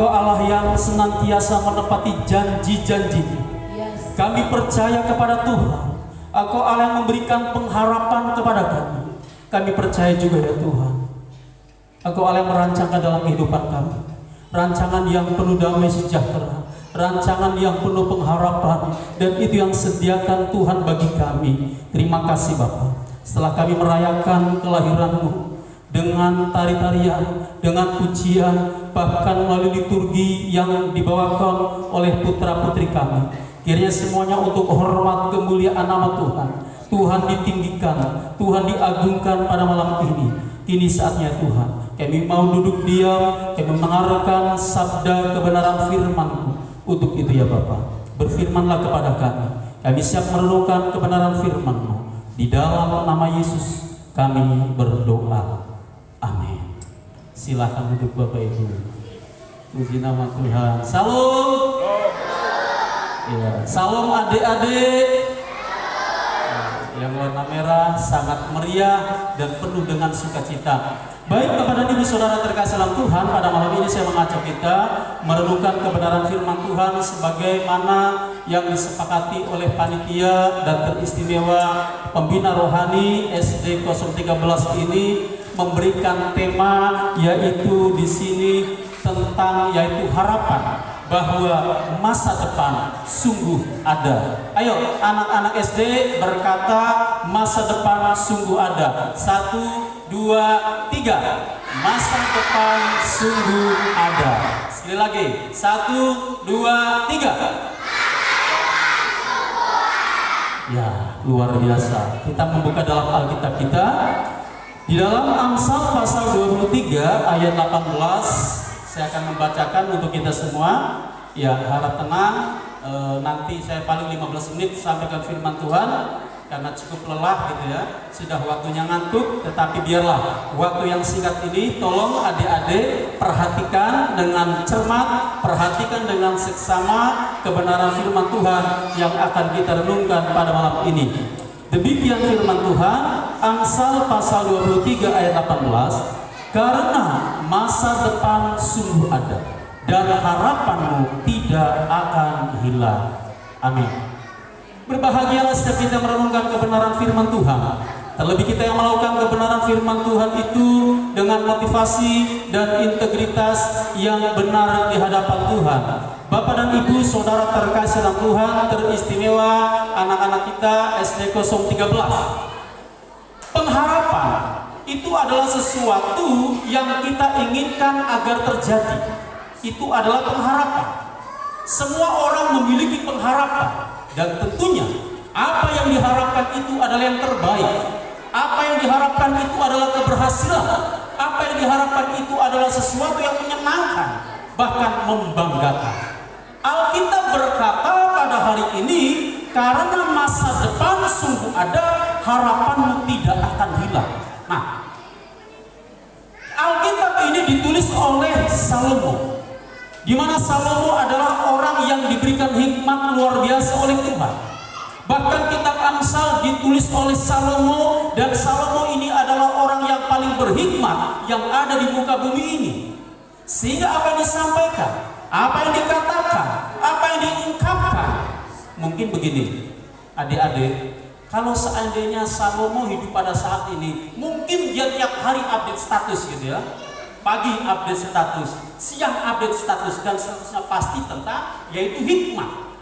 Engkau Allah yang senantiasa menepati janji-janji-Nya. Kami percaya kepada Tuhan, Engkau Allah yang memberikan pengharapan kepada kami. Kami percaya juga ya Tuhan, Engkau Allah yang merancangkan dalam kehidupan kami rancangan yang penuh damai sejahtera, rancangan yang penuh pengharapan, dan itu yang sediakan Tuhan bagi kami. Terima kasih Bapa. Setelah kami merayakan kelahiran-Mu dengan tari-tarian, dengan pujian, bahkan melalui liturgi yang dibawakan oleh putra-putri kami, kiranya semuanya untuk hormat kemuliaan nama Tuhan. Tuhan ditinggikan, Tuhan diagungkan pada malam ini. Kini saatnya Tuhan, kami mau duduk diam, kami mendengarkan sabda kebenaran firman-Mu. Untuk itu ya Bapa, berfirmanlah kepada kami. Kami siap merenungkan kebenaran firman-Mu. Di dalam nama Yesus kami berdoa. Amin. Silakan duduk Bapak Ibu. Puji nama Tuhan. Salam. Ya, salam adik-adik. Yang warna merah sangat meriah dan penuh dengan sukacita. Baik Bapak dan Ibu Saudara terkasih dalam Tuhan, pada malam ini saya mengajak kita merenungkan kebenaran firman Tuhan sebagaimana yang disepakati oleh panitia dan teristimewa pembina rohani SD 013 ini memberikan tema, yaitu di sini tentang yaitu harapan bahwa masa depan sungguh ada. Ayo anak-anak SD berkata masa depan sungguh ada. 1, 2, 3. Masa depan sungguh ada. Sekali lagi. 1, 2, 3. Ya, luar biasa. Kita membuka dalam Alkitab kita di dalam Amsal pasal 23 ayat 18. Saya akan membacakan untuk kita semua. Ya, harap tenang. Nanti saya paling 15 menit sampaikan firman Tuhan karena cukup lelah gitu ya. Sudah waktunya ngantuk, tetapi biarlah waktu yang singkat ini tolong adik-adik perhatikan dengan cermat, perhatikan dengan seksama kebenaran firman Tuhan yang akan kita renungkan pada malam ini. Demikian firman Tuhan, Amsal pasal 23 ayat 18. Karena masa depan sungguh ada dan harapanmu tidak akan hilang. Amin. Berbahagialah setiap kita merenungkan kebenaran firman Tuhan. Terlebih kita yang melakukan kebenaran firman Tuhan itu dengan motivasi dan integritas yang benar di hadapan Tuhan. Bapak dan Ibu Saudara terkasih dalam Tuhan, teristimewa anak-anak kita SD 013. Pengharapan itu adalah sesuatu yang kita inginkan agar terjadi. Itu adalah pengharapan. Semua orang memiliki pengharapan, dan tentunya apa yang diharapkan itu adalah yang terbaik. Apa yang diharapkan itu adalah keberhasilan. Apa yang diharapkan itu adalah sesuatu yang menyenangkan, bahkan membanggakan. Alkitab berkata pada hari ini, karena masa depan sungguh ada, harapanmu tidak akan hilang. Nah, Alkitab ini ditulis oleh Salomo, di mana Salomo adalah orang yang diberikan hikmat luar biasa oleh Tuhan. Bahkan kitab Amsal ditulis oleh Salomo, dan Salomo ini adalah orang yang paling berhikmat yang ada di muka bumi ini. Sehingga apa yang disampaikan, apa yang dikatakan, apa yang diungkapkan, mungkin begini, adik-adik. Kalau seandainya Salomo hidup pada saat ini, mungkin dia tiap hari update status gitu ya. Pagi update status, siang update status, dan seterusnya pasti tentang yaitu hikmah.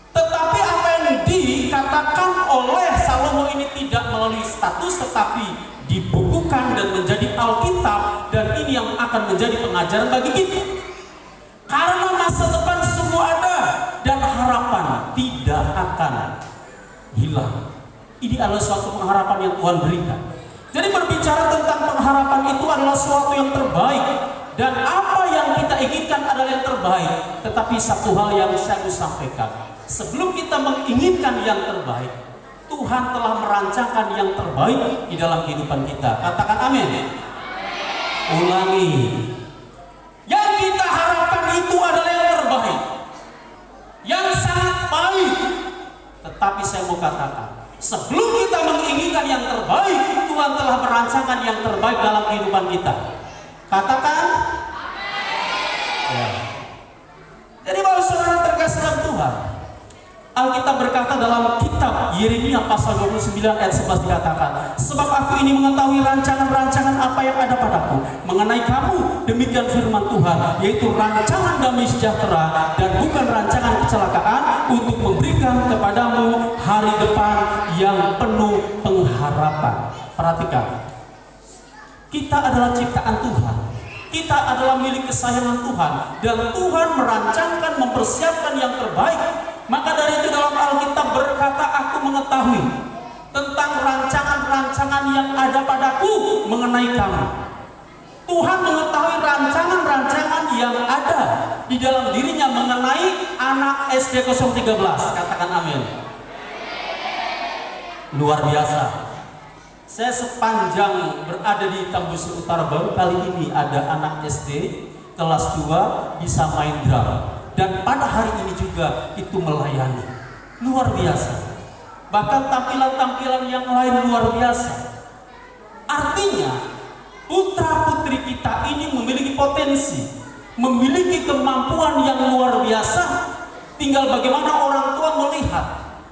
Tetapi apa yang dikatakan oleh Salomo ini tidak melalui status, tetapi dibukukan dan menjadi Alkitab, dan ini yang akan menjadi pengajaran bagi kita. Karena masa depan sungguh ada dan harapan tidak akan hilang. Ini adalah suatu pengharapan yang Tuhan berikan. Jadi berbicara tentang pengharapan itu adalah suatu yang terbaik, dan apa yang kita inginkan adalah yang terbaik. Tetapi satu hal yang saya mau sampaikan, sebelum kita menginginkan yang terbaik, Tuhan telah merancangkan yang terbaik di dalam kehidupan kita. Katakan amin. Ulangi. Yang kita harapkan itu adalah yang terbaik, yang sangat baik. Tetapi saya mau katakan, sebelum kita menginginkan yang terbaik, Tuhan telah merancangkan yang terbaik dalam kehidupan kita. Katakan, Ya. Jadi Bapak Saudara terkasih dalam Tuhan, Alkitab berkata dalam kitab Yeremia pasal 29 ayat 11 dikatakan, sebab aku ini mengetahui rancangan-rancangan apa yang ada padaku mengenai kamu, demikian firman Tuhan, yaitu rancangan damai sejahtera dan bukan rancangan kecelakaan, untuk memberikan kepadamu hari depan yang penuh pengharapan. Perhatikan, kita adalah ciptaan Tuhan, kita adalah milik kesayangan Tuhan, dan Tuhan merancangkan, mempersiapkan yang terbaik. Maka dari itu dalam Alkitab berkata, aku mengetahui tentang rancangan-rancangan yang ada padaku mengenai kamu. Tuhan mengetahui rancangan-rancangan yang ada di dalam dirinya mengenai anak SD 013. Katakan amin. Luar biasa. Saya sepanjang berada di Tambusu Utara baru kali ini ada anak SD kelas 2 bisa main drum. Dan pada hari ini juga itu melayani. Luar biasa. Bahkan tampilan-tampilan yang lain luar biasa. Artinya putra-putri kita ini memiliki potensi, memiliki kemampuan yang luar biasa. Tinggal bagaimana orang tua melihat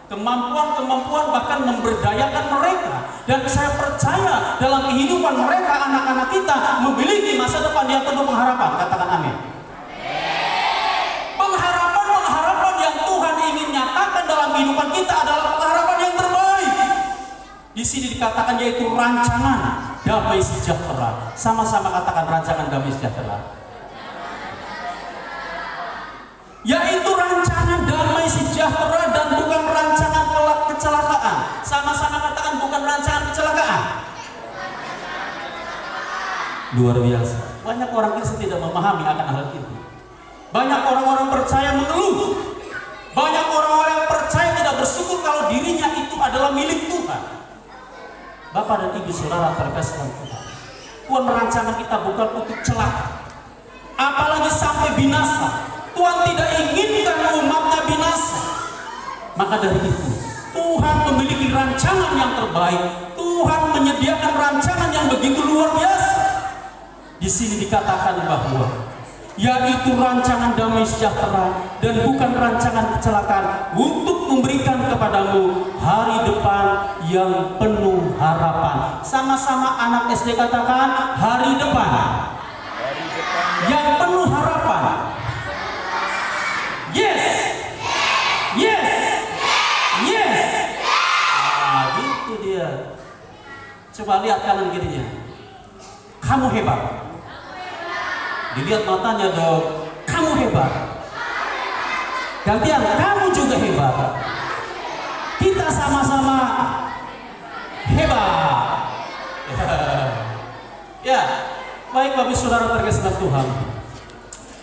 kemampuan-kemampuan, bahkan memberdayakan mereka. Dan saya percaya dalam kehidupan mereka, anak-anak kita memiliki masa depan yang penuh pengharapan. Katakan amin. Pengharapan yang Tuhan ingin nyatakan dalam kehidupan kita adalah pengharapan yang terbaik. Di sini dikatakan yaitu rancangan damai sejahtera. Sama-sama katakan rancangan damai sejahtera. Yaitu rancangan damai sejahtera dan bukan rancangan kecelakaan. Sama-sama katakan bukan rancangan kecelakaan. Luar biasa. Banyak orang Kristen tidak memahami akan hal itu. Banyak orang-orang percaya mengeluh. Banyak orang-orang yang percaya tidak bersyukur kalau dirinya itu adalah milik Tuhan. Bapak dan Ibu Saudara terkasih dalam Tuhan, Tuhan merancangkan kita bukan untuk celaka, apalagi sampai binasa. Tuhan tidak inginkan umatnya binasa. Maka dari itu Tuhan memiliki rancangan yang terbaik. Tuhan menyediakan rancangan yang begitu luar biasa. Di sini dikatakan bahwa yaitu rancangan damai sejahtera dan bukan rancangan kecelakaan, untuk memberikan kepadamu hari depan yang penuh harapan. Sama-sama anak SD katakan hari depan yang penuh harapan. Yes, yes, yes. Nah, gitu dia. Coba lihat kanan kirinya. Kamu hebat. Dilihat matanya dong, kamu hebat. Gantian, kamu juga hebat. Kita sama-sama hebat. Ya, baik Bapak Saudara terkasih dalam Tuhan.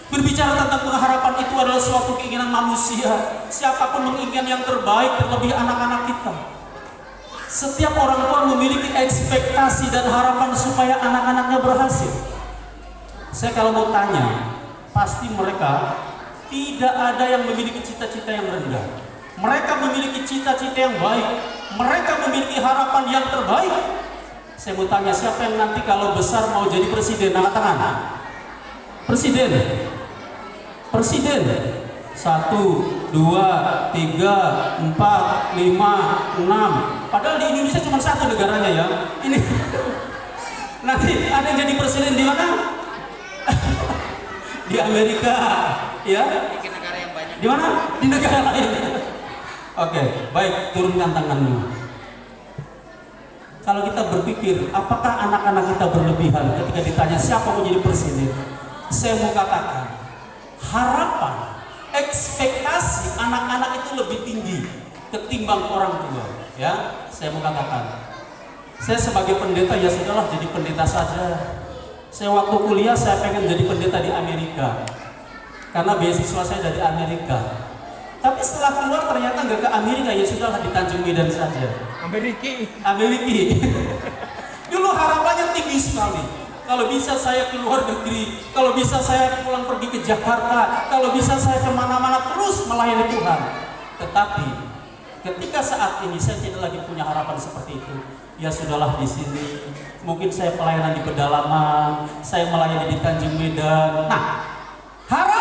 Berbicara tentang pengharapan itu adalah suatu keinginan manusia. Siapapun menginginkan yang terbaik, terlebih anak-anak kita. Setiap orang tua memiliki ekspektasi dan harapan supaya anak-anaknya berhasil. Saya kalau mau tanya, pasti mereka tidak ada yang memiliki cita-cita yang rendah. Mereka memiliki cita-cita yang baik. Mereka memiliki harapan yang terbaik. Saya mau tanya, siapa yang nanti kalau besar mau jadi presiden? Angkat tangan. Presiden. Presiden. 1, 2, 3, 4, 5, 6. Padahal di Indonesia cuma satu negaranya ya. Ini. Nanti ada yang jadi presiden di mana? Di Amerika, ya? Di negara yang banyak. Di mana? Di negara lain. Oke, baik, turunkan tanganmu. Kalau kita berpikir, apakah anak-anak kita berlebihan ketika ditanya siapa mau jadi presiden? Saya mau katakan, harapan, ekspektasi anak-anak itu lebih tinggi ketimbang orang tua. Ya, saya mau katakan, saya sebagai pendeta ya sudahlah jadi pendeta saja. Saya waktu kuliah saya pengen jadi pendeta di Amerika karena beasiswa saya dari Amerika. Tapi setelah keluar ternyata nggak ke Amerika, ya sudahlah di Tanjung Medan saja. Amerika. Dulu harapannya tinggi sekali. Kalau bisa saya keluar negeri, kalau bisa saya pulang pergi ke Jakarta, kalau bisa saya kemana-mana terus melayani Tuhan. Tetapi ketika saat ini saya tidak lagi punya harapan seperti itu. Ya sudahlah di sini. Mungkin saya pelayanan di pedalaman, saya melayani di Tanjung Medan. Nah, harapan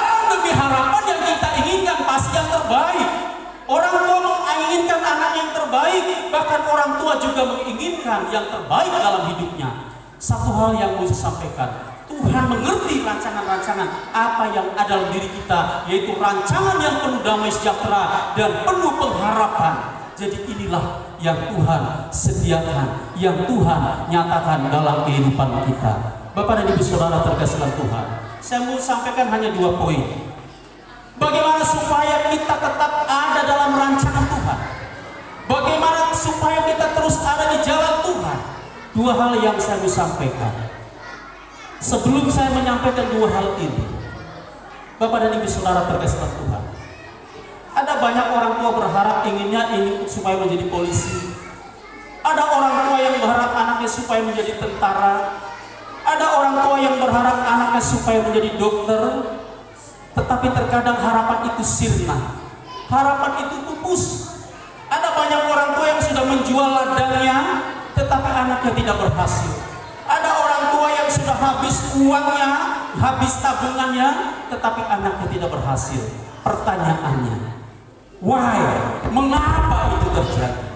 terbaik, bahkan orang tua juga menginginkan yang terbaik dalam hidupnya. Satu hal yang mau saya sampaikan, Tuhan mengerti rancangan-rancangan apa yang ada dalam diri kita, yaitu rancangan yang penuh damai sejahtera dan penuh pengharapan. Jadi inilah yang Tuhan sediakan, yang Tuhan nyatakan dalam kehidupan kita. Bapak dan Ibu Saudara terkasih dalam Tuhan, saya mau sampaikan hanya 2 poin. Bagaimana supaya kita tetap ada dalam rancangan Tuhan? Bagaimana supaya kita terus ada di jalan Tuhan? 2 hal yang saya mau sampaikan. Sebelum saya menyampaikan 2 hal ini, Bapak dan Ibu Saudara terkasih dalam Tuhan, ada banyak orang tua berharap ingin supaya menjadi polisi. Ada orang tua yang berharap anaknya supaya menjadi tentara. Ada orang tua yang berharap anaknya supaya menjadi dokter. Tetapi terkadang harapan itu sirna, harapan itu pupus. Ada banyak orang tua yang sudah menjual ladangnya, tetapi anaknya tidak berhasil. Ada orang tua yang sudah habis uangnya, habis tabungannya, tetapi anaknya tidak berhasil. Pertanyaannya, why? Mengapa itu terjadi?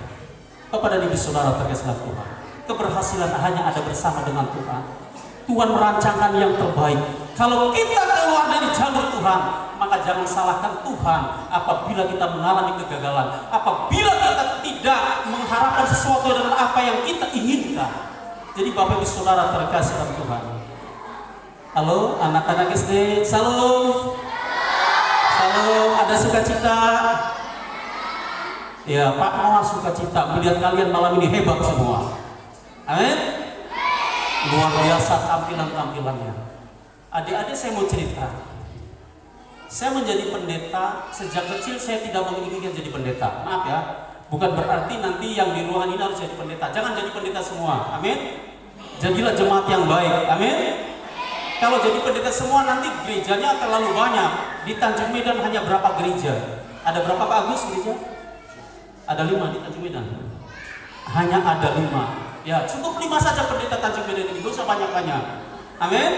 Kepada Ibu Saudara terkasih Tuhan, keberhasilan hanya ada bersama dengan Tuhan. Tuhan merancangkan yang terbaik. Kalau kita keluar dari jalur Tuhan, maka jangan salahkan Tuhan apabila kita mengalami kegagalan, apabila kita tidak mengharapkan sesuatu dengan apa yang kita inginkan. Jadi Bapak Ibu Saudara terkasih dalam Tuhan, halo anak-anak SD, salam, salam, ada sukacita? Ya, Pak Noah sukacita melihat kalian malam ini hebat semua. Amin. Luar biasa tampilannya. Adik-adik, saya mau cerita. Saya menjadi pendeta sejak kecil. Saya tidak menginginkan jadi pendeta. Maaf ya, bukan berarti nanti yang di ruangan ini harus jadi pendeta. Jangan jadi pendeta semua. Amin. Jadilah jemaat yang baik. Amin. Kalau jadi pendeta semua nanti gerejanya terlalu banyak. Di Tanjung Medan hanya berapa gereja? Ada berapa Pak Agus gereja? Ada 5 di Tanjung Medan. Hanya ada 5. Ya, cukup 5 saja pendeta Tanjung Medan ini, gak usah banyak-banyak. Amin.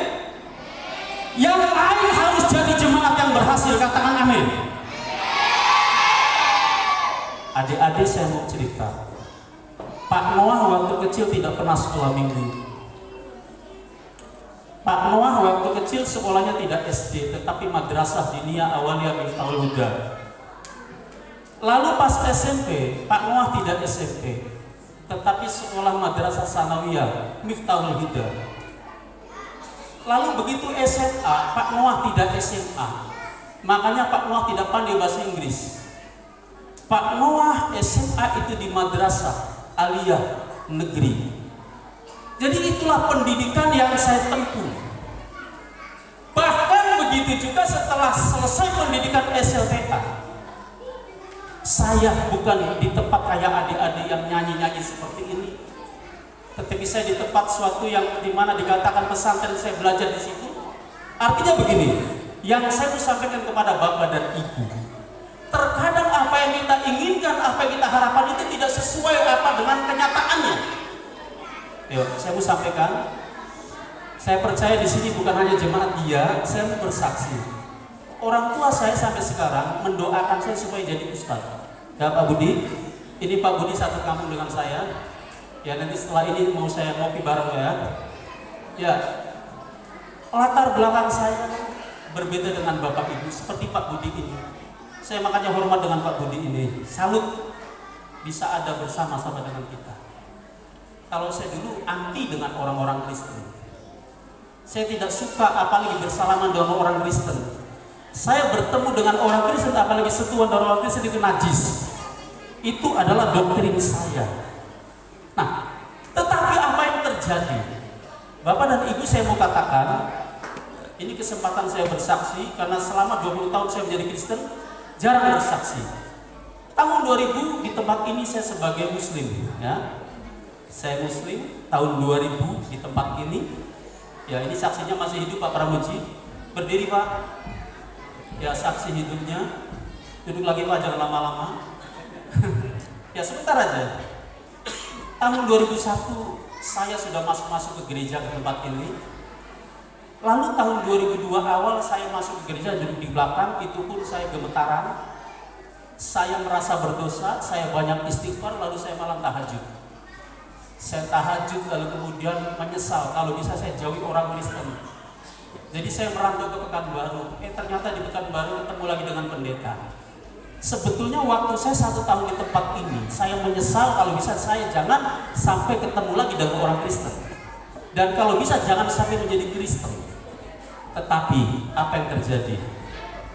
Yang lain harus jadi jemaat yang berhasil, katakan amin. Adik-adik, saya mau cerita. Pak Noah waktu kecil tidak pernah sekolah minggu. Pak Noah waktu kecil sekolahnya tidak SD, tetapi Madrasah Diniyah Awaliyah Miftahul Huda. Lalu pas SMP, Pak Noah tidak SMP, tetapi sekolah Madrasah Sanawiyah Miftahul Huda. Lalu begitu SMA, Pak Noah tidak SMA. Makanya Pak Noah tidak pandai bahasa Inggris. Pak Noah SMA itu di Madrasah Aliyah Negeri. Jadi itulah pendidikan yang saya tempuh. Bahkan begitu juga setelah selesai pendidikan SLTA, saya bukan di tempat kayak adik-adik yang nyanyi-nyanyi seperti ini, tetapi saya di tempat suatu yang dimana dikatakan pesantren, saya belajar di situ. Artinya begini, yang saya mau sampaikan kepada Bapak dan Ibu, terkadang apa yang kita inginkan, apa yang kita harapkan itu tidak sesuai apa dengan kenyataannya. Yuk, saya mau sampaikan. Saya percaya di sini bukan hanya jemaat dia, saya mau bersaksi. Orang tua saya sampai sekarang mendoakan saya supaya jadi ustadz. Ya Pak Budi, ini Pak Budi satu kampung dengan saya. Ya nanti setelah ini mau saya ngopi bareng ya. Ya, latar belakang saya berbeda dengan Bapak Ibu seperti Pak Budi ini. Saya makanya hormat dengan Pak Budi ini. Salut bisa ada bersama-sama dengan kita. Kalau saya dulu anti dengan orang-orang Kristen. Saya tidak suka apalagi bersalaman dengan orang Kristen. Saya bertemu dengan orang Kristen, apalagi sentuhan dengan orang Kristen itu najis. Itu adalah doktrin saya. Nah, tetapi apa yang terjadi? Bapak dan Ibu, saya mau katakan, ini kesempatan saya bersaksi karena selama 20 tahun saya menjadi Kristen, jarang bersaksi. Tahun 2000 di tempat ini saya sebagai Muslim, ya. Saya Muslim tahun 2000 di tempat ini. Ya, ini saksinya masih hidup Pak Pramuji. Berdiri Pak. Ya, saksi hidupnya. Duduk lagi Pak, jangan lama-lama. Ya, sebentar aja. Tahun 2001 saya sudah masuk ke gereja ke tempat ini. Lalu tahun 2002 awal saya masuk ke gereja, duduk di belakang, itu pun saya gemetaran. Saya merasa berdosa, saya banyak istighfar, lalu saya malam tahajud. Saya tahajud lalu kemudian menyesal, kalau bisa saya jauhi orang Kristen. Jadi saya merantau ke Pekanbaru. Ternyata di Pekanbaru ketemu lagi dengan pendeta. Sebetulnya waktu saya 1 tahun di tempat ini, saya menyesal kalau bisa saya jangan sampai ketemu lagi dengan orang Kristen. Dan kalau bisa jangan sampai menjadi Kristen. Tetapi apa yang terjadi?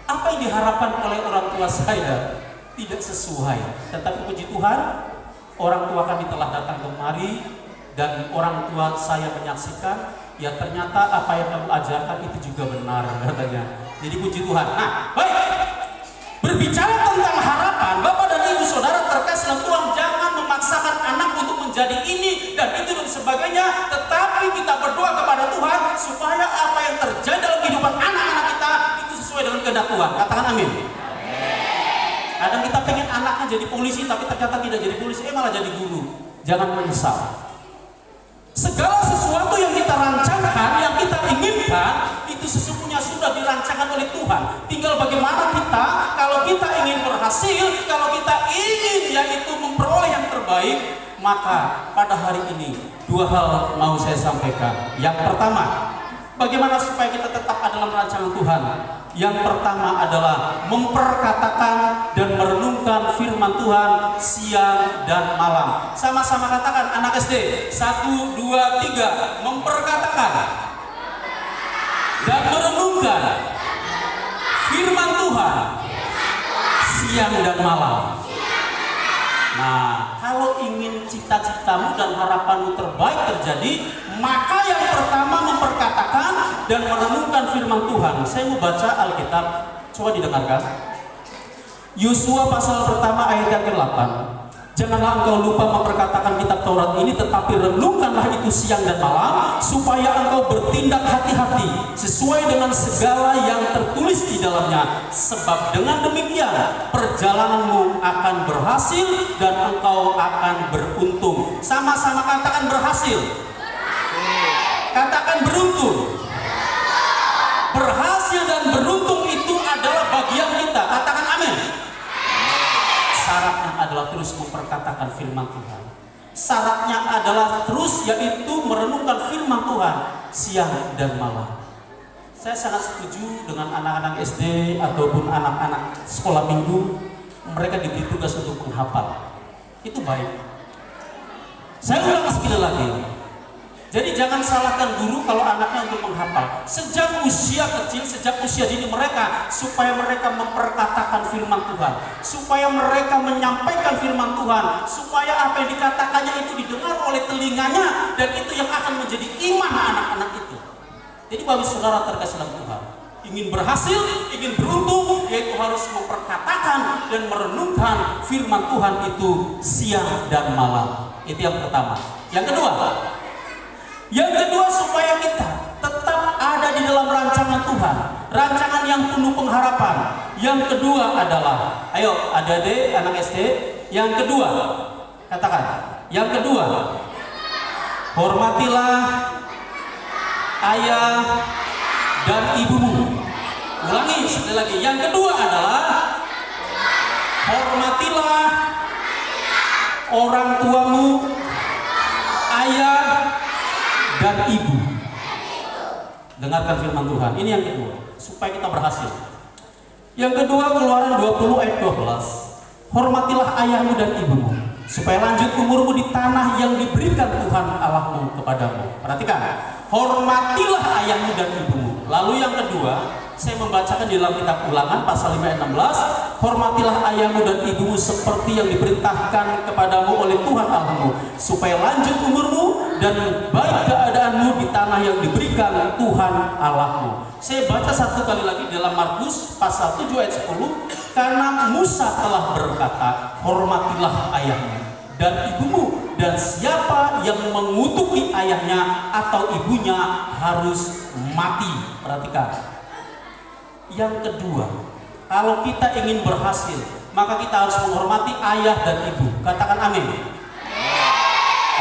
Apa yang diharapkan oleh orang tua saya tidak sesuai. Tetapi puji Tuhan, orang tua kami telah datang kemari dan orang tua saya menyaksikan, ya ternyata apa yang kamu ajarkan itu juga benar katanya. Jadi puji Tuhan. Nah, baik. Berbicara tentang harapan, Bapak dan Ibu Saudara terkasih dalam Tuhan, jangan memaksakan anak untuk menjadi ini dan itu dan sebagainya, tetapi kita berdoa kepada Tuhan supaya apa yang terjadi dalam kehidupan anak-anak kita itu sesuai dengan kehendak Tuhan. Katakan amin. Kadang kita pengen anaknya jadi polisi tapi ternyata tidak jadi polisi, malah jadi guru. Jangan menyesal. Segala sesuatu yang kita rancangkan, yang kita inginkan, itu sesungguhnya sudah dirancangkan oleh Tuhan. Tinggal bagaimana kita, kalau kita ingin berhasil, kalau kita ingin yaitu memperoleh yang terbaik, maka pada hari ini 2 hal mau saya sampaikan. Yang pertama, bagaimana supaya kita tetap ada dalam rancangan Tuhan? Yang pertama adalah memperkatakan dan merenungkan firman Tuhan siang dan malam. Sama-sama katakan anak SD. 1, 2, 3. Memperkatakan dan merenungkan firman Tuhan siang dan malam. Nah, kalau ingin cita-citamu dan harapanmu terbaik terjadi, maka yang pertama memperkatakan dan merenungkan firman Tuhan. Saya mau baca Alkitab, coba didengarkan. Yosua pasal pertama ayat yang ke-8. Janganlah engkau lupa memperkatakan kitab Taurat ini, tetapi renungkanlah itu siang dan malam, supaya engkau bertindak hati-hati sesuai dengan segala yang tertulis di dalamnya. Sebab dengan demikian perjalananmu akan berhasil dan engkau akan beruntung. Sama-sama katakan berhasil. Katakan beruntung. Berhasil dan beruntung itu adalah bagian kita. Katakan amin. Syaratnya adalah terus memperkatakan firman Tuhan. Syaratnya adalah terus yaitu merenungkan firman Tuhan siang dan malam. Saya sangat setuju dengan anak-anak SD ataupun anak-anak sekolah minggu, mereka diberi tugas untuk menghafal. Itu baik. Saya ulang sekali lagi. Jadi jangan salahkan guru kalau anaknya untuk menghafal. Sejak usia kecil, sejak usia dini mereka, supaya mereka memperkatakan firman Tuhan, supaya mereka menyampaikan firman Tuhan, supaya apa yang dikatakannya itu didengar oleh telinganya, dan itu yang akan menjadi iman anak-anak itu. Jadi bagi saudara terkasih dalam Tuhan, ingin berhasil, ingin beruntung, yaitu harus memperkatakan dan merenungkan firman Tuhan itu siang dan malam. Itu yang pertama. Yang kedua supaya kita tetap ada di dalam rancangan Tuhan, rancangan yang penuh pengharapan. Yang kedua adalah, ayo adik-adik anak SD, yang kedua, katakan, yang kedua, hormatilah ayah dan ibumu. Ulangi sekali lagi, yang kedua adalah hormatilah orang tuamu, ayah dan ibu. Dengarkan firman Tuhan. Ini yang kedua, supaya kita berhasil. Yang kedua, Keluaran 20 ayat 12. Hormatilah ayahmu dan ibumu, supaya lanjut umurmu di tanah yang diberikan Tuhan Allahmu kepadamu. Perhatikan, hormatilah ayahmu dan ibumu. Lalu yang kedua, saya membacakan di dalam kitab Ulangan pasal 5 ayat 16. Hormatilah ayahmu dan ibumu seperti yang diperintahkan kepadamu oleh Tuhan Allahmu, supaya lanjut umurmu dan baik keadaanmu di tanah yang diberikan Tuhan Allahmu. Saya baca satu kali lagi dalam Markus pasal 7 ayat 10. Karena Musa telah berkata, hormatilah ayahmu dan ibumu, dan siapa yang mengutuki ayahnya atau ibunya harus mati. Perhatikan. Yang kedua, kalau kita ingin berhasil, maka kita harus menghormati ayah dan ibu. Katakan amin.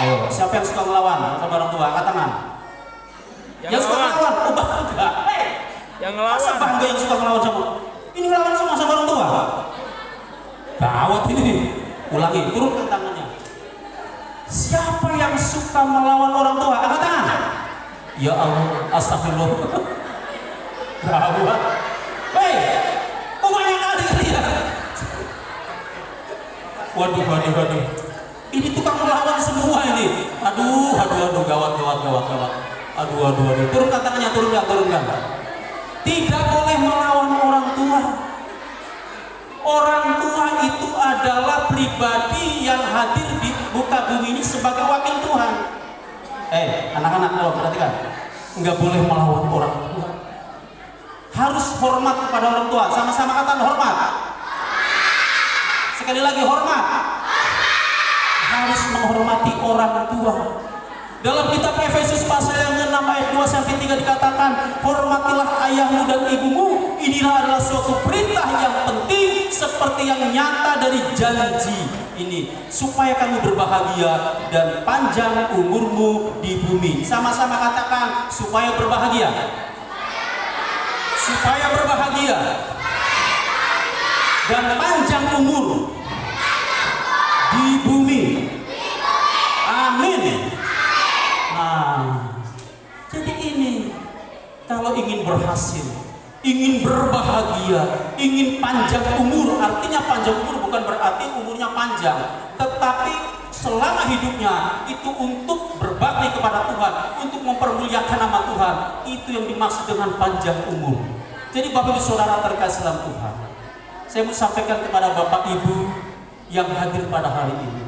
Ayo, siapa yang suka melawan sama orang tua? Katakan. Yang suka melawan, oh bangga. Yang ngelawan. Masa bangga yang suka melawan sama? Ini ngelawan sama orang tua. Ulangi, turunkan tangannya. Siapa yang suka melawan orang tua? Angkat tangan. Ya Allah, astagfirullah. Gawat. Hei, banyak kali kalian. Waduh. Ini tukang melawan semua ini. Aduh, gawat. Aduh. Turunkan tangannya, turunkan. Tidak boleh melawan orang tua. Orang tua itu adalah pribadi yang hadir di muka bumi ini sebagai wakil Tuhan. Anak-anak, kalau perhatikan, nggak boleh melawan orang tua. Harus hormat kepada orang tua. Sama-sama katakan hormat. Sekali lagi hormat. Harus menghormati orang tua. Dalam kitab Efesus pasal yang ke-6 ayat 2-3 dikatakan, hormatilah ayahmu dan ibumu. Inilah adalah suatu perintah yang penting seperti yang nyata dari janji ini, supaya kamu berbahagia dan panjang umurmu di bumi. Sama-sama katakan, supaya berbahagia. Supaya berbahagia dan panjang umur di bumi. Amin. Nah, jadi ini kalau ingin berhasil, ingin berbahagia, ingin panjang umur, artinya panjang umur bukan berarti umurnya panjang, tetapi selama hidupnya itu untuk berbakti kepada Tuhan, untuk mempermuliakan nama Tuhan, itu yang dimaksud dengan panjang umur. Jadi Bapak Ibu Saudara terkasih dalam Tuhan, saya mau sampaikan kepada Bapak Ibu yang hadir pada hari ini,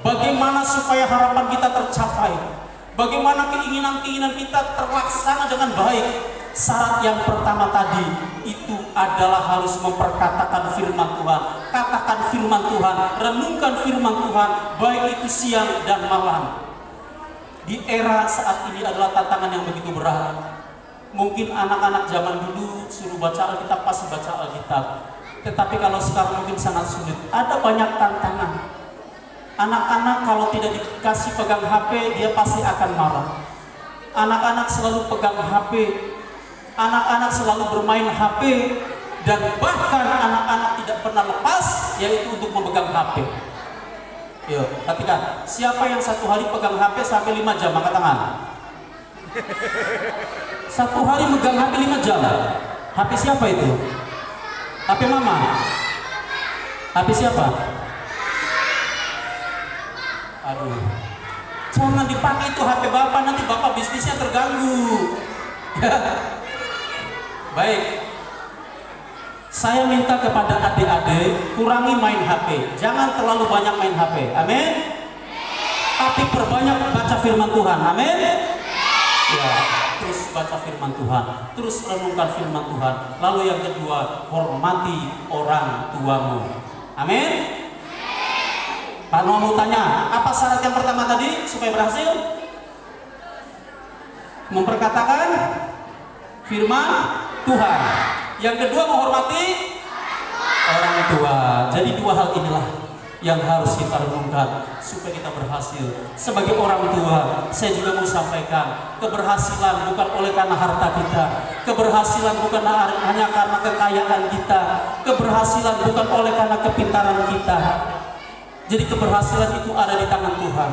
bagaimana supaya harapan kita tercapai, bagaimana keinginan-keinginan kita terlaksana dengan baik. Syarat yang pertama tadi itu adalah harus memperkatakan firman Tuhan. Katakan firman Tuhan, renungkan firman Tuhan, baik itu siang dan malam. Di era saat ini adalah tantangan yang begitu berat. Mungkin anak-anak zaman dulu suruh baca Alkitab pasti baca Alkitab, tetapi kalau sekarang mungkin sangat sulit. Ada banyak tantangan. Anak-anak kalau tidak dikasih pegang HP, dia pasti akan marah. Anak-anak selalu pegang HP, anak-anak selalu bermain HP, dan bahkan anak-anak tidak pernah lepas, yaitu untuk memegang HP. Yuk, perhatikan, siapa yang satu hari pegang HP sampai 5 jam, angkat tangan. Satu hari megang HP 5 jam. HP siapa itu? HP mama? HP siapa? Aduh, jangan dipakai itu HP bapak, nanti bapak bisnisnya terganggu. Ya. Baik, saya minta kepada adik-adik kurangi main HP, jangan terlalu banyak main HP. Amin. Tapi perbanyak baca firman Tuhan. Amin. Ya, terus baca firman Tuhan, terus renungkan firman Tuhan. Lalu yang kedua, hormati orang tuamu. Amin. Pak Noah mau tanya, apa syarat yang pertama tadi supaya berhasil? Memperkatakan firman Tuhan. Yang kedua, menghormati orang tua. Jadi dua hal inilah yang harus kita renungkan supaya kita berhasil. Sebagai orang tua, saya juga mau sampaikan, keberhasilan bukan oleh karena harta kita, keberhasilan bukan hanya karena kekayaan kita, keberhasilan bukan oleh karena kepintaran kita. Jadi keberhasilan itu ada di tangan Tuhan.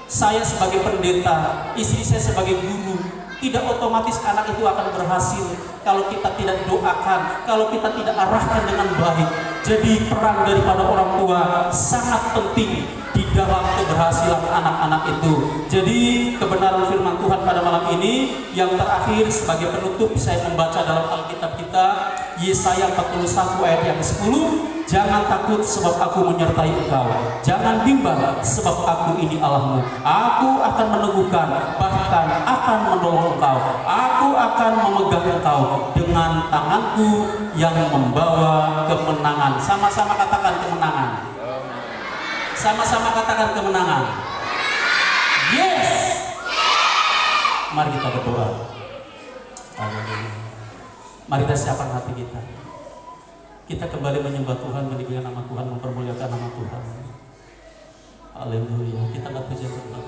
Saya sebagai pendeta, istri saya sebagai guru, tidak otomatis anak itu akan berhasil kalau kita tidak doakan, kalau kita tidak arahkan dengan baik. Jadi peran daripada orang tua sangat penting di dalam keberhasilan anak-anak itu. Jadi kebenaran firman Tuhan pada malam ini yang terakhir sebagai penutup, saya membaca dalam Alkitab kita Yesaya 41 ayat yang 10. Jangan takut sebab aku menyertai engkau, jangan bimbang sebab aku ini Allahmu. Aku akan meneguhkan, bahkan akan menolong engkau. Aku akan memegang engkau dengan tanganku yang membawa kemenangan. Sama-sama katakan kemenangan. Sama-sama katakan kemenangan. Yes. Mari kita berdoa. Mari kita siapkan hati kita. Kita kembali menyembah Tuhan, meninggikan nama Tuhan, mempermuliakan nama Tuhan. Haleluya. Kita angkat pujian Tuhan.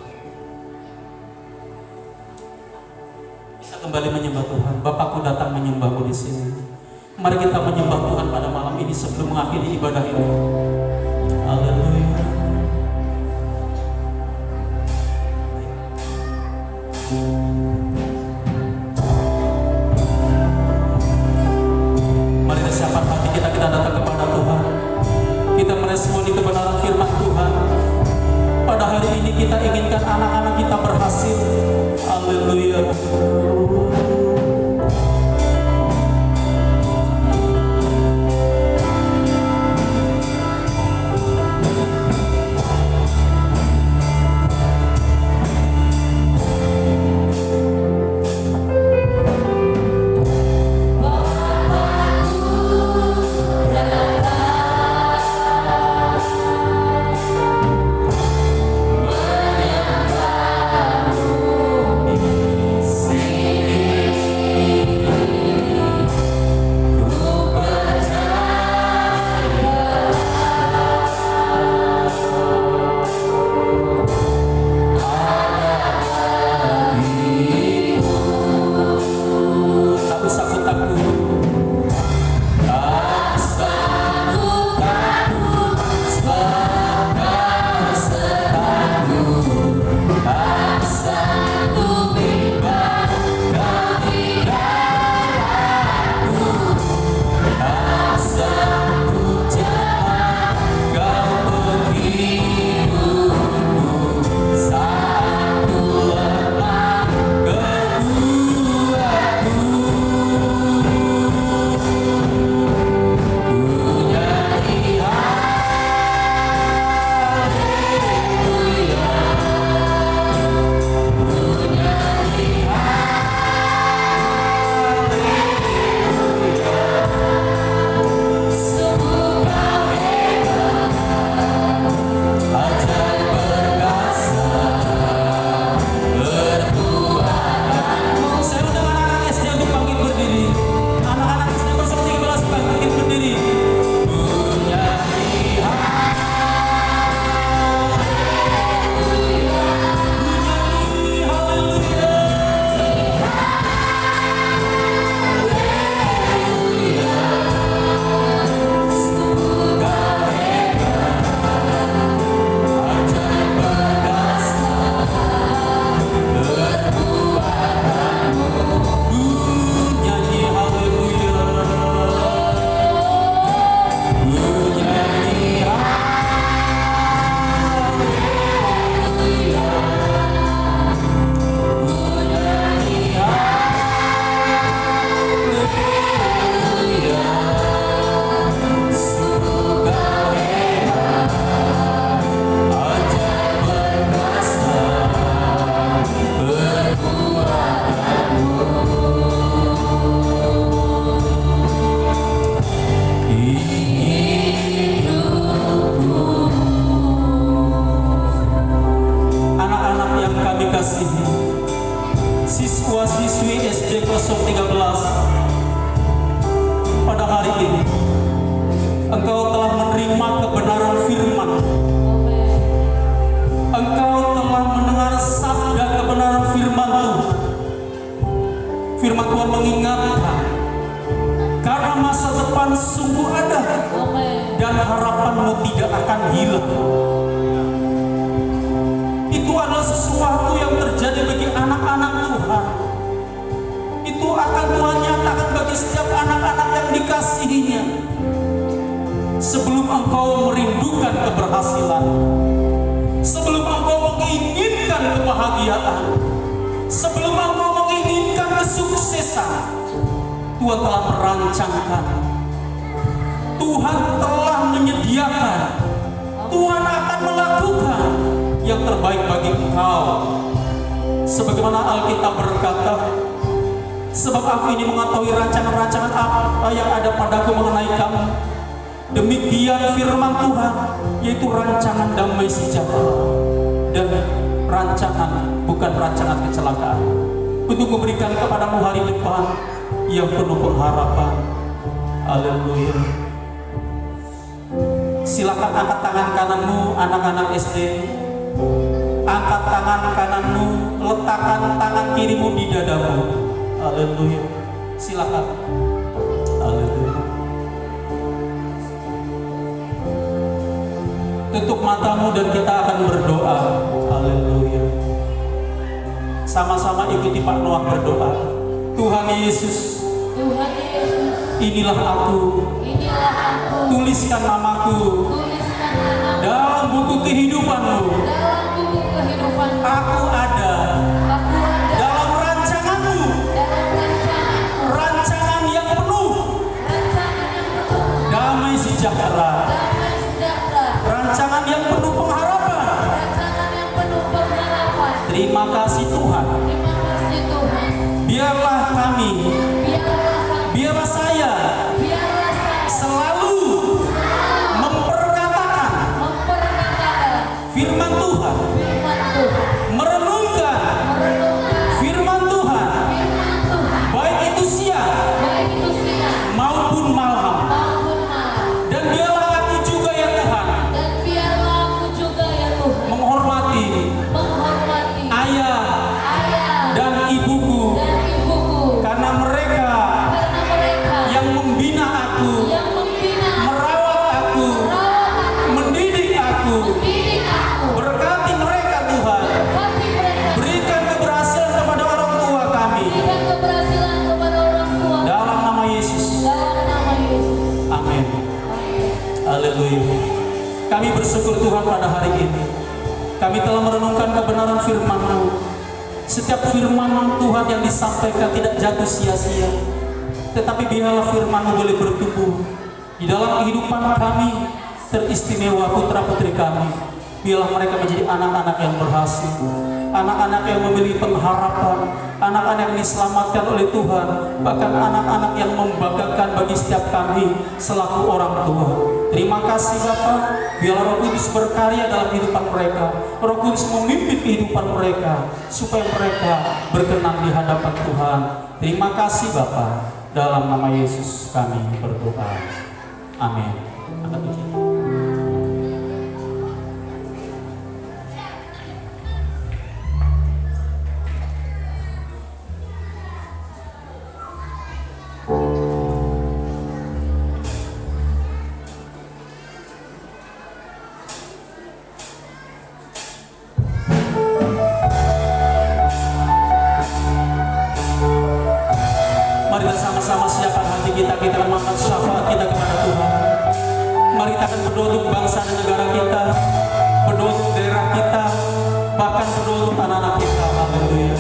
Kita kembali menyembah Tuhan. Bapakku datang menyembahmu di sini. Mari kita menyembah Tuhan pada malam ini sebelum mengakhiri ibadah ini. Haleluya. Mari siapkan hati kita datang kepada Tuhan. Kita meresponi kebenaran firman Tuhan. Pada hari ini kita inginkan anak-anak kita berhasil. Haleluya. Siswa-siswi SD 013, pada hari ini Engkau telah menerima kebenaran firman. Engkau telah mendengar sabda kebenaran firman Tuhan. Firman Tuhan mengingatkan, karena masa depan sungguh ada dan harapanmu tidak akan hilang. Itu adalah sesuatu yang terjadi bagi anak-anak Tuhan. Itu akan Tuhan nyatakan bagi setiap anak-anak yang dikasihinya. Sebelum engkau merindukan keberhasilan, sebelum engkau menginginkan kebahagiaan, sebelum engkau menginginkan kesuksesan, Tuhan telah merancangkan, Tuhan telah menyediakan, Tuhan akan melakukan yang terbaik bagi engkau. Sebagaimana Alkitab berkata, sebab aku ini mengetahui rancangan-rancangan apa yang ada padaku mengenai kamu. Demikian firman Tuhan, yaitu rancangan damai sejahtera dan rancangan, bukan rancangan kecelakaan, untuk memberikan kepadamu hari depan yang penuh pengharapan. Haleluya. Silakan angkat tangan kananmu, anak-anak SD. Angkat tangan kananmu, letakkan tangan kirimu di dadamu. Haleluya. Silakan. Haleluya. matamu dan kita akan berdoa. Haleluya. Sama-sama ikuti Pak Noah berdoa. Tuhan Yesus, Tuhan Yesus, inilah aku. Tuliskan namaku dalam buku kehidupanmu. Aku ada dalam rancanganmu, rancangan yang penuh damai sejahtera, rancangan yang penuh pengharapan. Terima kasih Tuhan. Biarlah kami, biarlah saya selalu memperkatakan firman Tuhan, merenungkan firman Tuhan, baik itu siang maupun malam. Dan biarlah aku juga ya Tuhan menghormati ayah dan ibuku, karena mereka yang membina aku, merawat aku, mendidik aku. Berkati mereka Tuhan. Berikan keberhasilan kepada orang tua kami. Dalam nama Yesus. Amin. Haleluya. Kami bersyukur Tuhan pada hari ini. Kami telah merenungkan kebenaran firman-Mu. Setiap firman Tuhan yang disampaikan tidak jatuh sia-sia, tetapi biarlah firman-Mu boleh bertumbuh di dalam kehidupan kami, teristimewa putra-putri kami. Biarlah mereka menjadi anak-anak yang berhasil, anak-anak yang memiliki pengharapan, anak-anak yang diselamatkan oleh Tuhan, bahkan anak-anak yang membanggakan bagi setiap kami selaku orang tua. Terima kasih Bapa. Biarlah Roh Kudus berkarya dalam kehidupan mereka. Roh Kudus memimpin kehidupan mereka supaya mereka berkenan di hadapan Tuhan. Terima kasih Bapa. Dalam nama Yesus kami berdoa. Amin. Angkat pujian. Mari kita sama-sama siapkan hati kita, kita memohon syafaat kita kepada Tuhan. Mari kita akan berdoa untuk bangsa dan negara kita, berdoa untuk daerah kita, bahkan berdoa untuk anak-anak kita. Haleluya.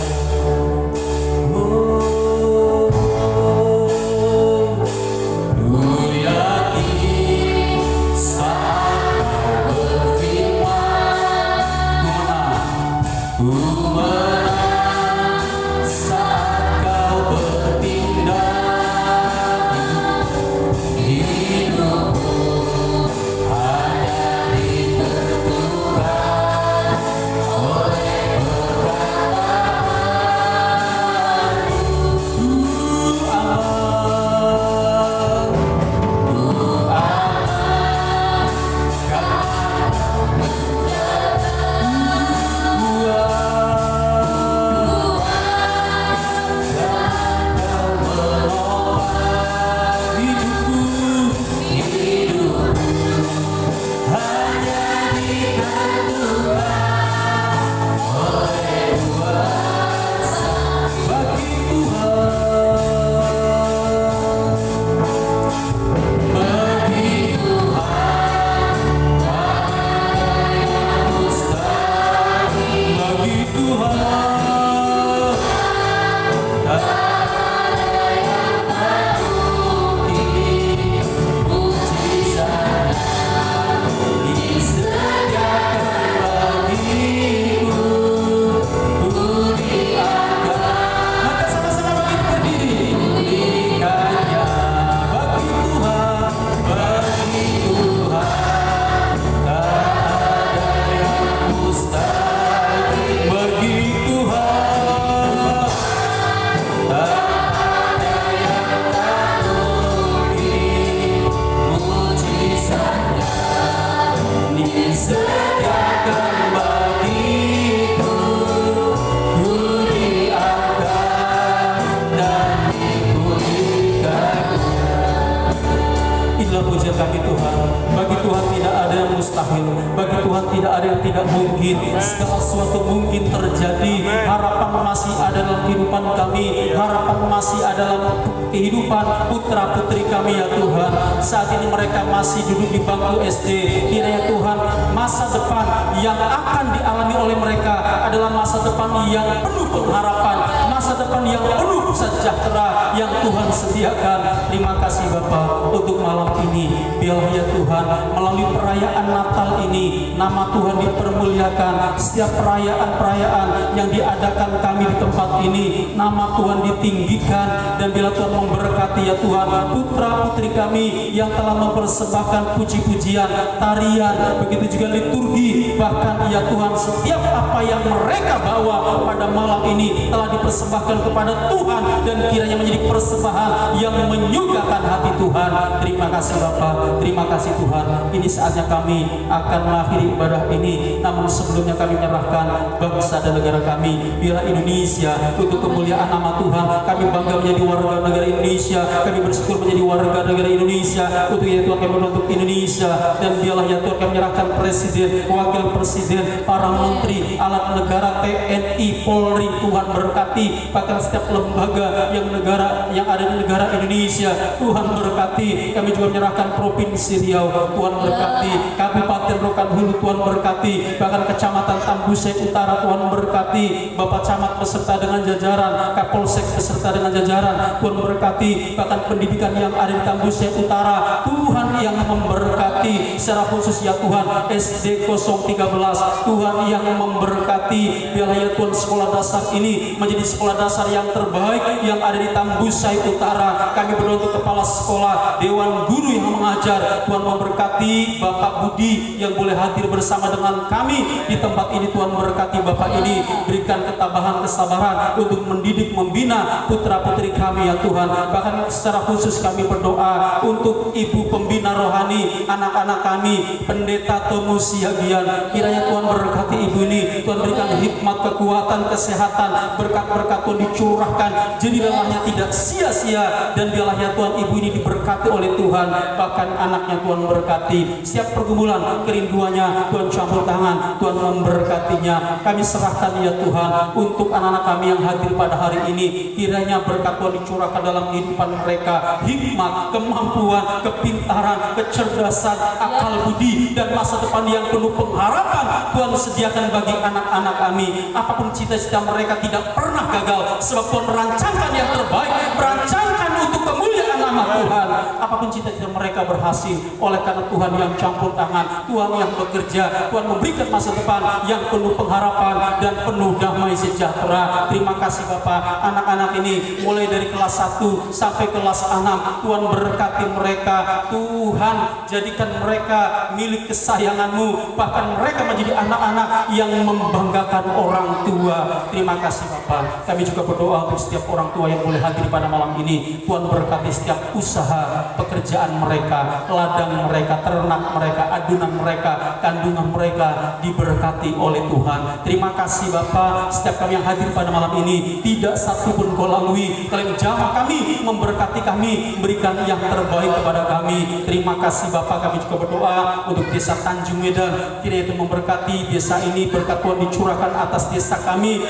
Inilah pujian kami Tuhan. Bagi Tuhan tidak ada yang mustahil, bagi Tuhan tidak ada yang tidak mungkin. Segala sesuatu mungkin terjadi. Harapan masih ada dalam kehidupan kami, harapan masih ada dalam kehidupan putra putri kami ya Tuhan. Saat ini mereka masih duduk di bangku SD. Kiranya Tuhan, masa depan yang akan dialami oleh mereka adalah masa depan yang penuh pengharapan, masa depan yang penuh sejahtera yang Tuhan sediakan. Terima kasih Bapa untuk malam ini. Biarlah ya Tuhan, melalui perayaan Natal ini nama Tuhan dipermuliakan. Setiap perayaan-perayaan yang diadakan kami di tempat ini, nama Tuhan ditinggikan. Dan bila Tuhan memberkati ya Tuhan putra putri kami yang telah mempersembahkan puji-pujian, tarian, begitu juga liturgi, bahkan ya Tuhan setiap apa yang mereka bawa pada malam ini telah dipersembahkan kepada Tuhan, dan kiranya menjadi persembahan yang menyukakan hati Tuhan. Terima kasih Bapa, terima kasih Tuhan. Ini saatnya kami akan mengakhiri ibadah ini, namun sebelumnya kami menyerahkan bangsa dan negara kami. Biarlah Indonesia untuk kemuliaan nama Tuhan. Kami bangga menjadi warga negara Indonesia, kami bersyukur menjadi warga negara Indonesia. Untuk itu Tuhan kami untuk Indonesia, dan biarlah ya Tuhan kami menyerahkan presiden, wakil presiden, para menteri, alat negara, TNI, Polri. Tuhan berkati bahkan setiap lembaga yang ada di negara Indonesia. Tuhan berkati. Kami juga menyerahkan provinsi Riau. Tuhan berkati Kabupaten Rokan Hulu. Tuhan berkati bahkan Kecamatan Tambusai Utara. Tuhan berkati Bapak Camat beserta dengan jajaran, Kapolsek beserta dengan jajaran. Tuhan berkati bahkan pendidikan yang ada di Tambusai Utara. Tuhan yang memberkati secara khusus ya Tuhan SD 013. Tuhan yang memberkati. Biarlah ya Tuhan sekolah dasar ini menjadi sekolah dasar yang terbaik yang ada di Tambusai Utara. Kami berdoa untuk kepala sekolah, dewan guru yang mengajar. Tuhan memberkati Bapak Budi yang boleh hadir bersama dengan kami di tempat ini. Tuhan memberkati Bapak ini, berikan ketabahan, kesabaran untuk mendidik, membina putra putri kami ya Tuhan. Bahkan secara khusus kami berdoa untuk ibu pembina rohani anak-anak kami, Pendeta Tomu Siagian. Kiranya Tuhan berkati ibu ini, Tuhan berikan hikmat, kekuatan, kesehatan, berkat-berkat Tuhan dicurahkan, jadi lelahnya tidak sia-sia. Dan biarlah ya Tuhan ibu ini diberkati oleh Tuhan, bahkan anaknya Tuhan berkati. Setiap pergumulan, kerinduannya Tuhan campur tangan, Tuhan memberkatinya. Kami serahkan ya Tuhan untuk anak-anak kami yang hadir pada hari ini. Kiranya berkat Tuhan dicurahkan dalam kehidupan mereka, hikmat, kemampuan, kepintaran, kecerdasan, akal budi, dan masa depan yang penuh pengharapan Tuhan sediakan bagi anak-anak kami. Apapun cita-cita mereka tidak pernah gagal, sebab Tuhan merancangkan yang terbaik, merancangkan untuk kemuliaan nama Tuhan. Apapun cita-cita mereka berhasil oleh karena Tuhan yang campur tangan, Tuhan yang bekerja. Tuhan memberikan masa depan yang penuh pengharapan dan penuh damai sejahtera. Terima kasih Bapak. Anak-anak ini mulai dari kelas 1 sampai kelas 6, Tuhan berkati mereka. Tuhan jadikan mereka milik kesayangan-Mu, bahkan mereka menjadi anak-anak yang membanggakan orang tua. Terima kasih Bapak. Kami juga berdoa untuk setiap orang tua yang boleh hadir pada malam ini. Tuhan berkati setiap usaha, pekerjaan mereka, ladang mereka, ternak mereka, adunan mereka, kandungan mereka diberkati oleh Tuhan. Terima kasih Bapak. Setiap kami yang hadir pada malam ini, tidak satu pun Kau lalui. Kalian jamah kami, memberkati kami, berikan yang terbaik kepada kami. Terima kasih Bapak. Kami juga berdoa untuk desa Tanjung Medan. Kiranya itu memberkati desa ini, berkat Tuhan dicurahkan atas desa kami.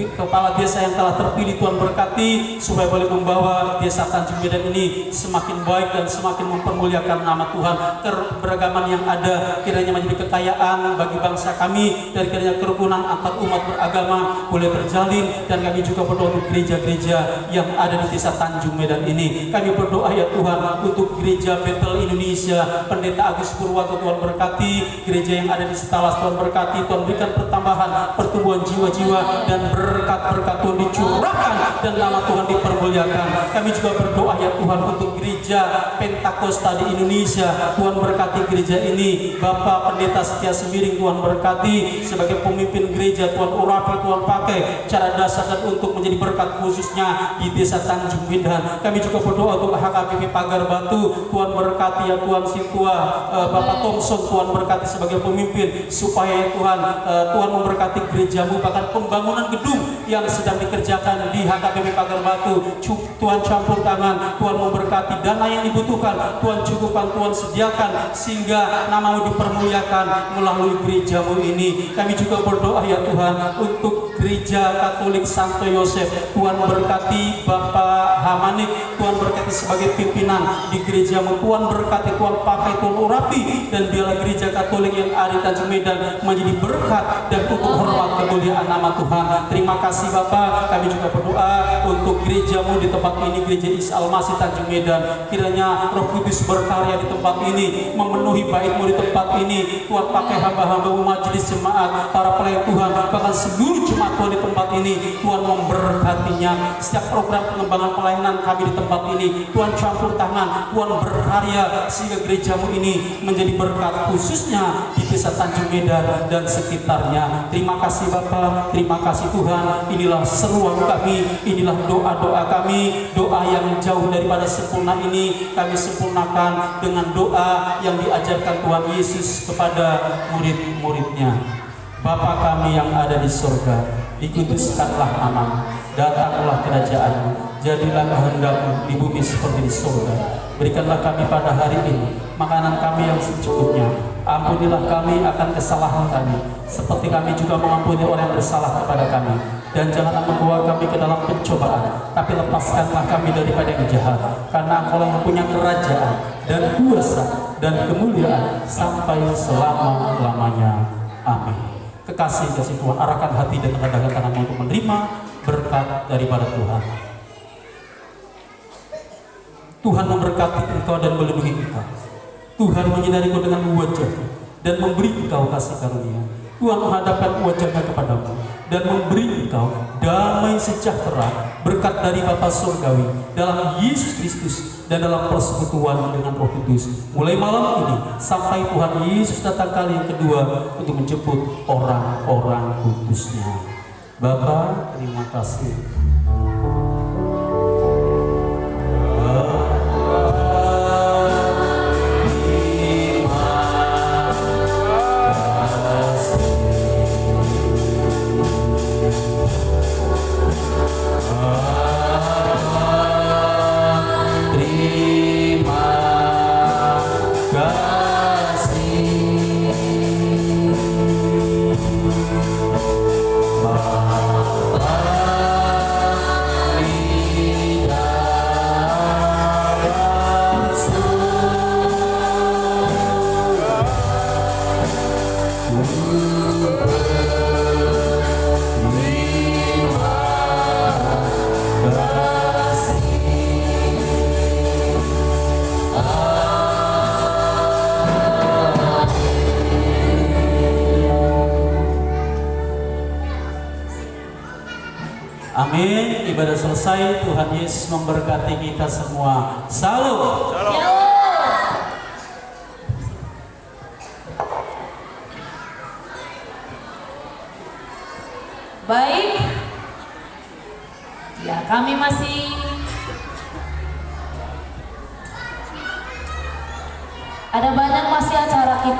Kepala desa yang telah terpilih Tuhan berkati supaya boleh membawa desa Tanjung Medan ini semakin baik dan semakin mempermuliakan nama Tuhan. Keberagaman yang ada kiranya menjadi kekayaan bagi bangsa kami, dan kiranya kerukunan antar umat beragama boleh terjalin. Dan kami juga berdoa untuk gereja-gereja yang ada di desa Tanjung Medan ini. Kami berdoa ya Tuhan untuk gereja Betel Indonesia, Pendeta Agus Purwanto Tuhan berkati, gereja yang ada di Setalas Tuhan berkati. Tuhan berikan pertambahan, pertumbuhan jiwa-jiwa, dan berkat-berkat Tuhan dicurahkan dan nama Tuhan dipermuliakan. Kami juga berdoa ya Tuhan untuk gereja Pentakosta di Indonesia. Tuhan berkati gereja ini. Bapak Pendeta Setia Sembiring Tuhan berkati sebagai pemimpin gereja. Tuhan urapi, Tuhan pakai cara dasar dan untuk menjadi berkat khususnya di desa Tanjung Medan. Kami juga berdoa untuk HKBP Pagar Batu. Tuhan berkati ya Tuhan Situa Bapak Thompson. Tuhan berkati sebagai pemimpin supaya ya Tuhan Tuhan memberkati gerejamu, bahkan pembangunan gedung yang sedang dikerjakan di HKBP Pagar Batu. Tuhan campur tangan, Tuhan memberkati dana yang dibutuhkan, Tuhan cukupkan, Tuhan sediakan sehingga nama-Mu dipermuliakan melalui gereja-Mu ini. Kami juga berdoa ya Tuhan untuk Gereja Katolik Santo Yosef. Tuhan berkati Bapak Hamanik, Tuhan berkati sebagai pimpinan di gereja-Mu. Tuhan berkati, Tuhan pakai, Tuhan urapi, dan biarlah Gereja Katolik yang ada di Tanjung Medan menjadi berkat dan untuk hormat kemuliaan nama Tuhan. Terima kasih Bapak. Kami juga berdoa untuk gereja-Mu di tempat ini, Gereja Isa Al-Masih Tanjung Medan. Kiranya Roh Kudus berkarya di tempat ini, memenuhi bait-Mu di tempat ini. Tuhan pakai hamba-hamba-Mu, majelis jemaat, para pelayan Tuhan, bahkan seluruh jemaat Tuhan di tempat ini. Tuhan memberkatinya. Setiap program pengembangan pelayanan kami di tempat ini, Tuhan campur tangan, Tuhan berkarya sehingga gereja-Mu ini menjadi berkat, khususnya di Desa Tanjung Medan dan sekitarnya. Terima kasih Bapak, terima kasih Tuhan. Inilah seruan kami, inilah doa-doa kami. Doa yang jauh daripada sempurna ini kami sempurnakan dengan doa yang diajarkan Tuhan Yesus kepada murid-muridnya. Bapa kami yang ada di surga, dikuduskanlah nama-Mu, datanglah kerajaan-Mu, jadilah kehendak-Mu di bumi seperti di surga. Berikanlah kami pada hari ini makanan kami yang secukupnya. Ampunilah kami akan kesalahan kami, seperti kami juga mengampuni orang yang bersalah kepada kami. Dan janganlah membawa kami ke dalam pencobaan, tapi lepaskanlah kami daripada yang jahat. Karena Engkau yang punya kerajaan dan kuasa dan kemuliaan sampai selama-lamanya. Amin. Kekasih Tuhan, arahkan hati dan rendahkan tanganmu untuk menerima berkat daripada Tuhan. Tuhan memberkati engkau dan melindungi engkau. Tuhan menyinari engkau dengan wajah-Nya dan memberi engkau kasih karunia. Tuhan menghadapkan wajah-Nya kepadamu dan memberi engkau damai sejahtera, berkat dari Bapa Surgawi dalam Yesus Kristus dan dalam persekutuan dengan Roh Kudus. Mulai malam ini sampai Tuhan Yesus datang kali yang kedua untuk menjemput orang-orang kudusnya. Bapa, terima kasih. Amin. Ibadah selesai. Tuhan Yesus memberkati kita semua. Salam. Baik. Ya, kami masih ada banyak masih acara kita.